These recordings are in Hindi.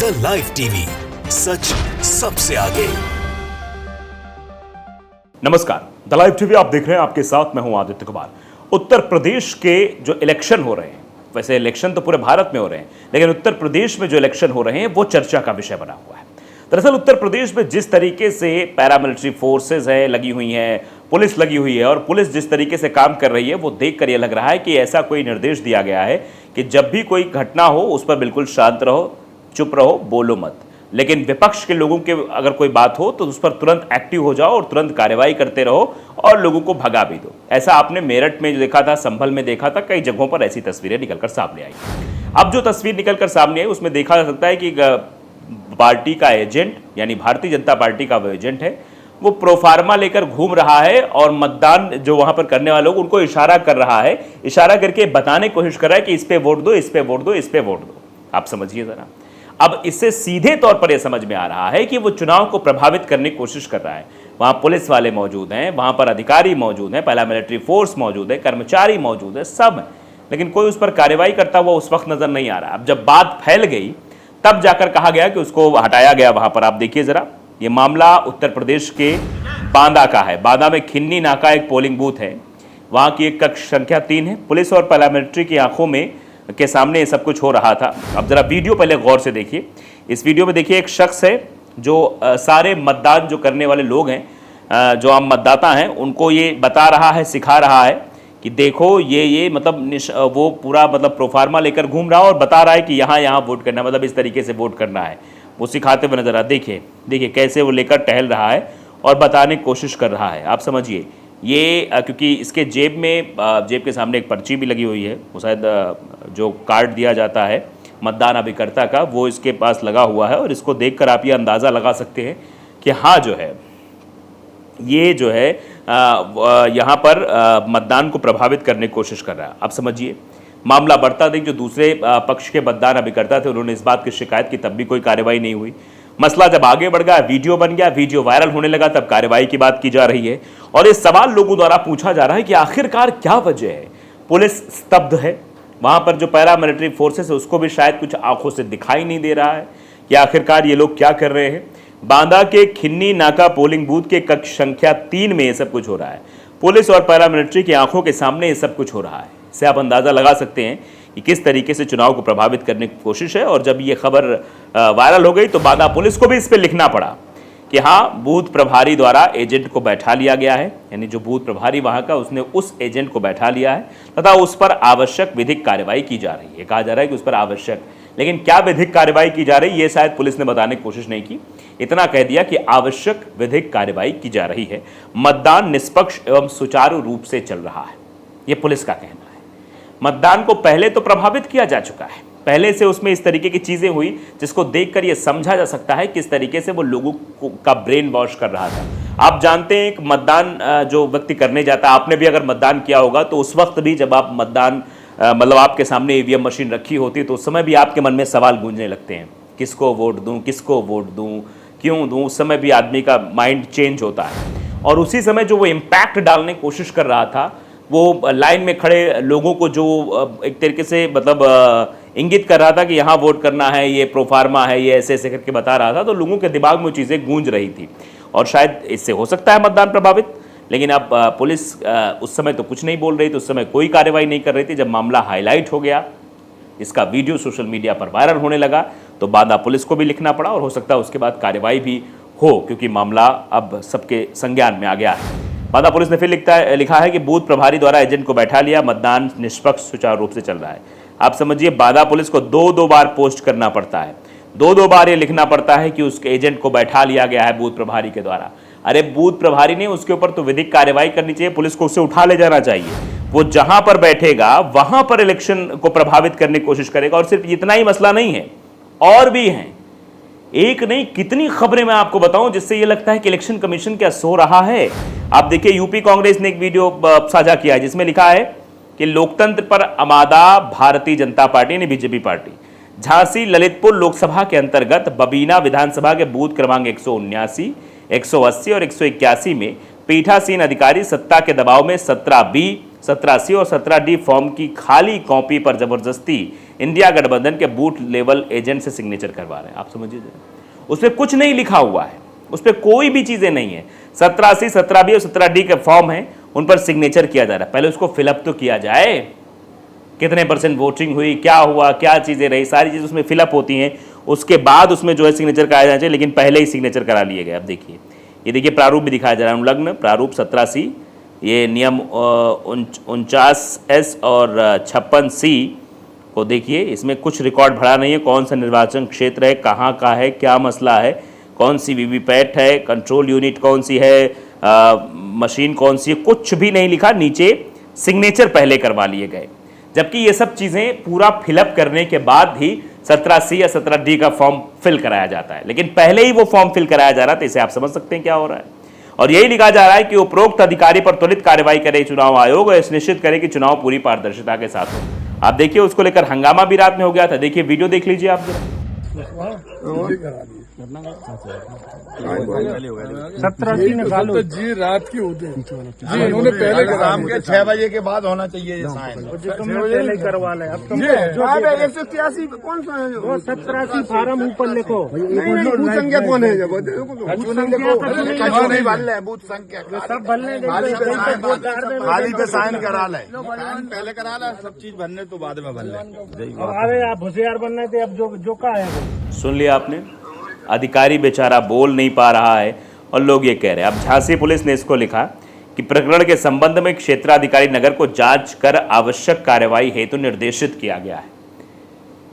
द लाइव टीवी, सच सबसे आगे। नमस्कार, द लाइव टीवी आप देख रहे हैं, आपके साथ मैं हूं आदित्य कुमार। उत्तर प्रदेश के जो इलेक्शन हो रहे हैं, वैसे इलेक्शन तो पूरे भारत में हो रहे हैं, लेकिन उत्तर प्रदेश में जो इलेक्शन हो रहे हैं वो चर्चा का विषय बना हुआ है। दरअसल उत्तर प्रदेश में जिस तरीके से पैरामिलिट्री फोर्सेज है लगी हुई हैं, पुलिस लगी हुई है, और पुलिस जिस तरीके से काम कर रही है वो देखकर यह लग रहा है कि ऐसा कोई निर्देश दिया गया है कि जब भी कोई घटना हो उस पर बिल्कुल शांत रहो, चुप रहो, बोलो मत। लेकिन विपक्ष के लोगों के अगर कोई बात हो तो उस पर तुरंत एक्टिव हो जाओ और तुरंत कार्रवाई करते रहो और लोगों को भगा भी दो। ऐसा आपने मेरठ में देखा था, संभल में देखा था, कई जगहों पर ऐसी तस्वीरें निकलकर सामने आई। अब जो तस्वीर निकलकर सामने आई उसमें देखा जा सकता है कि पार्टी का एजेंट, यानी भारतीय जनता पार्टी का वो एजेंट है, वो प्रोफार्मा लेकर घूम रहा है और मतदान जो वहां पर करने वाले लोग उनको इशारा कर रहा है, इशारा करके बताने की कोशिश कर रहा है कि इस पे वोट दो, इस पे वोट दो, इस पे वोट दो। आप समझिए जरा। अब इससे सीधे तौर पर यह समझ में आ रहा है कि वो चुनाव को प्रभावित करने की कोशिश कर रहा है। वहां पुलिस वाले मौजूद हैं, वहां पर अधिकारी मौजूद हैं, पैरामिलिट्री फोर्स मौजूद है, कर्मचारी मौजूद है, सब, लेकिन कोई उस पर कार्रवाई करता हुआ उस वक्त नजर नहीं आ रहा। अब जब बात फैल गई तब जाकर कहा गया कि उसको हटाया गया वहां पर। आप देखिए जरा, ये मामला उत्तर प्रदेश के बांदा का है। बांदा में खिन्नी नाका एक पोलिंग बूथ है, वहां की एक कक्ष संख्या 3 है। पुलिस और पैरामिलिट्री की आंखों में के सामने ये सब कुछ हो रहा था। अब जरा वीडियो पहले गौर से देखिए। इस वीडियो में देखिए एक शख्स है जो सारे मतदान जो करने वाले लोग हैं, जो आम मतदाता हैं, उनको ये बता रहा है, सिखा रहा है कि देखो ये मतलब वो पूरा मतलब प्रोफार्मा लेकर घूम रहा है और बता रहा है कि यहाँ वोट करना, मतलब इस तरीके से वोट करना है। वो सिखाते हुए नजर आ, देखिए कैसे वो लेकर टहल रहा है और बताने की कोशिश कर रहा है। आप समझिए ये, क्योंकि इसके जेब के सामने एक पर्ची भी लगी हुई है, वो शायद जो कार्ड दिया जाता है मतदान अभिकर्ता का, वो इसके पास लगा हुआ है। और इसको देखकर आप ये अंदाज़ा लगा सकते हैं कि हाँ जो है ये जो है यहाँ पर मतदान को प्रभावित करने की कोशिश कर रहा है। आप समझिए मामला बढ़ता देख, जो दूसरे पक्ष के मतदान अभिकर्ता थे उन्होंने इस बात की शिकायत की, तब भी कोई कार्रवाई नहीं हुई। मसला जब आगे बढ़ गया, वीडियो बन गया, वीडियो वायरल होने लगा, तब कार्रवाई की बात की जा रही है। और ये सवाल लोगों द्वारा पूछा जा रहा है कि आखिरकार क्या वजह है। पुलिस स्तब्ध है, वहां पर जो पैरामिलिट्री फोर्सेस है उसको भी शायद कुछ आंखों से दिखाई नहीं दे रहा है कि आखिरकार ये लोग क्या कर रहे हैं। बांदा के खिन्नी नाका पोलिंग बूथ के कक्ष संख्या 3 में ये सब कुछ हो रहा है। पुलिस और पैरामिलिट्री की आंखों के सामने ये सब कुछ हो रहा है। इससे आप अंदाजा लगा सकते हैं कि किस तरीके से चुनाव को प्रभावित करने की कोशिश है। और जब ये खबर वायरल हो गई तो बांदा पुलिस को भी इस पर लिखना पड़ा कि हाँ, बूथ प्रभारी द्वारा एजेंट को बैठा लिया गया है, यानी जो बूथ प्रभारी वहां का, उसने उस एजेंट को बैठा लिया है तथा उस पर आवश्यक विधिक कार्रवाई की जा रही है। कहा जा रहा है कि उस पर आवश्यक, लेकिन क्या विधिक कार्रवाई की जा रही है ये शायद पुलिस ने बताने की कोशिश नहीं की। इतना कह दिया कि आवश्यक विधिक कार्रवाई की जा रही है, मतदान निष्पक्ष एवं सुचारू रूप से चल रहा है, ये पुलिस का कहना है। मतदान को पहले तो प्रभावित किया जा चुका है, पहले से उसमें इस तरीके की चीजें हुई जिसको देखकर यह समझा जा सकता है किस तरीके से वो लोगों का ब्रेन वॉश कर रहा था। आप जानते हैं कि मतदान जो व्यक्ति करने जाता है, आपने भी अगर मतदान किया होगा तो उस वक्त भी जब आप मतदान मतलब आपके सामने ईवीएम मशीन रखी होती है तो उस समय भी आपके मन में सवाल गूंजने लगते हैं, किसको वोट दूं, किसको वोट दूं, क्यों दूं। उस समय भी आदमी का माइंड चेंज होता है। और उसी समय जो वो इम्पैक्ट डालने की कोशिश कर रहा था, वो लाइन में खड़े लोगों को जो एक तरीके से मतलब इंगित कर रहा था कि यहाँ वोट करना है, ये प्रोफार्मा है, ये ऐसे ऐसे करके बता रहा था, तो लोगों के दिमाग में वो चीज़ें गूंज रही थी। और शायद इससे हो सकता है मतदान प्रभावित, लेकिन अब पुलिस उस समय तो कुछ नहीं बोल रही थी, उस समय कोई कार्रवाई नहीं कर रही थी। जब मामला हाईलाइट हो गया, इसका वीडियो सोशल मीडिया पर वायरल होने लगा, तो बांदा पुलिस को भी लिखना पड़ा और हो सकता है उसके बाद कार्रवाई भी हो, क्योंकि मामला अब सबके संज्ञान में आ गया है। बांदा पुलिस ने फिर लिखा है कि बूथ प्रभारी द्वारा एजेंट को बैठा लिया, मतदान निष्पक्ष सुचारू रूप से चल रहा है। आप समझिए बांदा पुलिस को दो बार पोस्ट करना पड़ता है, दो बार ये लिखना पड़ता है कि उसके एजेंट को बैठा लिया गया है बूथ प्रभारी के द्वारा। अरे बूथ प्रभारी ने उसके ऊपर तो विधिक कार्रवाई करनी चाहिए, पुलिस को उससे उठा ले जाना चाहिए। वो जहां पर बैठेगा वहां पर इलेक्शन को प्रभावित करने की कोशिश करेगा। और सिर्फ इतना ही मसला नहीं है, और भी है, एक नहीं कितनी खबरें मैं आपको बताऊं जिससे ये लगता है कि इलेक्शन कमीशन क्या सो रहा है। आप देखिए यूपी कांग्रेस ने एक वीडियो साझा किया है जिसमें लिखा है कि लोकतंत्र पर अमादा भारतीय जनता पार्टी यानी बीजेपी पार्टी। झांसी ललितपुर लोकसभा के अंतर्गत बबीना विधानसभा के बूथ क्रमांक 179, 180 और 181 में पीठासीन अधिकारी सत्ता के दबाव में 17B, 17C और 17D फॉर्म की खाली कॉपी पर जबरदस्ती इंडिया गठबंधन के बूथ लेवल एजेंट से सिग्नेचर करवा रहे हैं। आप समझिए जरा, उसमें कुछ नहीं लिखा हुआ है, उस पर कोई भी चीज़ें नहीं है। 17C, 17B और 17D के फॉर्म हैं, उन पर सिग्नेचर किया जा रहा है। पहले उसको फिलअप तो किया जाए, कितने % वोटिंग हुई, क्या हुआ, क्या चीज़ें रही, सारी चीज़ उसमें फिलअप होती हैं, उसके बाद उसमें जो है सिग्नेचर कराया जाना चाहिए, लेकिन पहले ही सिग्नेचर करा लिए गए। अब देखिए, ये देखिए प्रारूप भी दिखाया जा रहा है, अनुलग्न प्रारूप 17C, ये नियम 49S और 56C को देखिए, इसमें कुछ रिकॉर्ड भरा नहीं है, कौन सा निर्वाचन क्षेत्र है, कहाँ का है, क्या मसला है, कौन सी वीवीपैट है, कंट्रोल यूनिट कौन सी है, मशीन कौन सी है, कुछ भी नहीं लिखा। नीचे सिग्नेचर पहले करवा लिए गए, जबकि ये सब चीज़ें पूरा फिलअप करने के बाद ही 17C या 17D का फॉर्म फिल कराया जाता है, लेकिन पहले ही वो फॉर्म फिल कराया जा रहा है। तो इसे आप समझ सकते हैं क्या हो रहा है। और यही लिखा जा रहा है कि उपरोक्त अधिकारी पर त्वरित कार्रवाई करे चुनाव आयोग और सुनिश्चित करे कि चुनाव पूरी पारदर्शिता के साथ हो। आप देखिए, उसको लेकर हंगामा भी रात में हो गया था। देखिए वीडियो देख लीजिए आप जरा। 17 निकालो जी, रात की होते जी, उन्होंने पहले शाम के 6 बजे के बाद होना चाहिए ये साइन, पहले करवा ले। अब तुम 183 कौन सा है, वो 17 फार्म ऊपर लिखो, बूथ संख्या कौन है, नहीं भरले बूथ संख्या सब भरने, खाली पे साइन करा ले, पहले करा ले, सब चीज भरने तो बाद में भर ले। अरे आप होशियार बनने थे, अब जो का है। सुन लिया आपने, अधिकारी बेचारा बोल नहीं पा रहा है और लोग ये कह रहे हैं। अब झांसी पुलिस ने इसको लिखा कि प्रकरण के संबंध में क्षेत्राधिकारी नगर को जांच कर आवश्यक कार्रवाई हेतु निर्देशित किया गया है।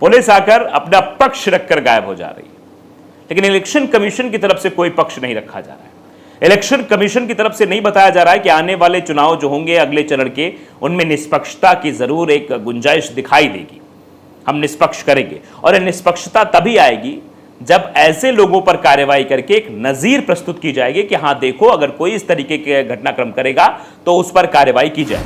पुलिस आकर अपना पक्ष रखकर गायब हो जा रही है, लेकिन इलेक्शन कमीशन की तरफ से कोई पक्ष नहीं रखा जा रहा है। इलेक्शन कमीशन की तरफ से नहीं बताया जा रहा है कि आने वाले चुनाव जो होंगे अगले चरण के, उनमें निष्पक्षता की जरूर एक गुंजाइश दिखाई देगी। हम निष्पक्ष करेंगे, और निष्पक्षता तभी आएगी जब ऐसे लोगों पर कार्रवाई करके एक नजीर प्रस्तुत की जाएगी कि हाँ देखो, अगर कोई इस तरीके के घटनाक्रम करेगा तो उस पर कार्रवाई की जाए,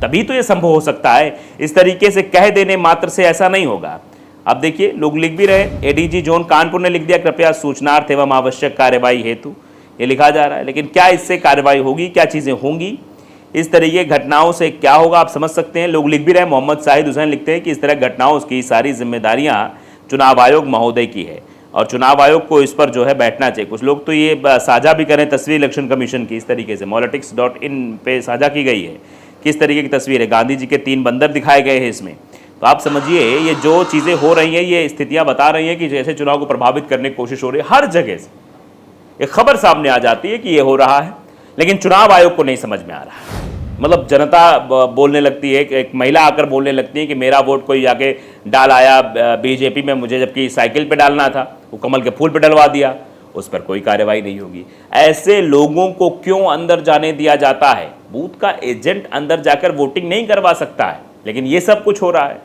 तभी तो यह संभव हो सकता है। इस तरीके से कह देने मात्र से ऐसा नहीं होगा। अब देखिए, लोग लिख भी रहे, एडीजी जोन कानपुर ने लिख दिया, कृपया सूचनार्थ एवं आवश्यक कार्रवाई हेतु, ये लिखा जा रहा है। लेकिन क्या इससे कार्रवाई होगी, क्या चीजें होंगी, इस तरीके घटनाओं से क्या होगा, आप समझ सकते हैं। लोग लिख भी रहे, मोहम्मद शाहिद हुसैन लिखते हैं कि इस तरह घटनाओं की सारी जिम्मेदारियां चुनाव आयोग महोदय की है और चुनाव आयोग को इस पर जो है बैठना चाहिए। कुछ लोग तो ये साझा भी करें तस्वीर इलेक्शन कमीशन की, इस तरीके से politics.in पे साझा की गई है, किस तरीके की तस्वीर है, गांधी जी के 3 बंदर दिखाए गए हैं इसमें। तो आप समझिए, ये जो चीज़ें हो रही हैं, ये स्थितियां बता रही हैं कि जैसे चुनाव को प्रभावित करने की कोशिश हो रही है। हर जगह से एक खबर सामने आ जाती है कि ये हो रहा है, लेकिन चुनाव आयोग को नहीं समझ में आ रहा है। मतलब जनता बोलने लगती है, एक महिला आकर बोलने लगती है कि मेरा वोट कोई जाके डाल आया बीजेपी में, मुझे जबकि साइकिल पे डालना था, वो कमल के फूल पे डलवा दिया, उस पर कोई कार्रवाई नहीं होगी। ऐसे लोगों को क्यों अंदर जाने दिया जाता है? बूथ का एजेंट अंदर जाकर वोटिंग नहीं करवा सकता है, लेकिन ये सब कुछ हो रहा है।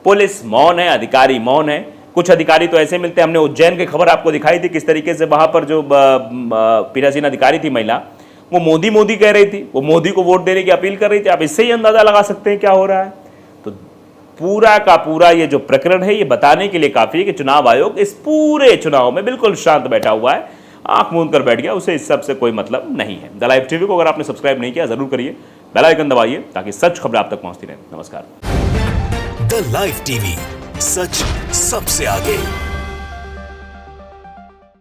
पुलिस मौन है, अधिकारी मौन है। कुछ अधिकारी तो ऐसे मिलते हैं, हमने उज्जैन की खबर आपको दिखाई थी, किस तरीके से वहां पर जो पीठासीन अधिकारी थी महिला, वो मोदी मोदी कह रही थी, वो मोदी को वोट देने की अपील कर रही थी। आप इससे ही अंदाजा लगा सकते हैं क्या हो रहा है। तो पूरा का पूरा ये जो प्रकरण है, ये बताने के लिए काफी है कि चुनाव आयोग इस पूरे चुनाव में बिल्कुल शांत बैठा हुआ है, आंख मूंद कर बैठ गया, उसे इस सब से कोई मतलब नहीं है। द लाइव टीवी को अगर आपने सब्सक्राइब नहीं किया जरूर करिए, बेल आइकन दबाइए ताकि सच खबर आप तक पहुंचती रहे। नमस्कार। द लाइव टीवी, सच सबसे आगे।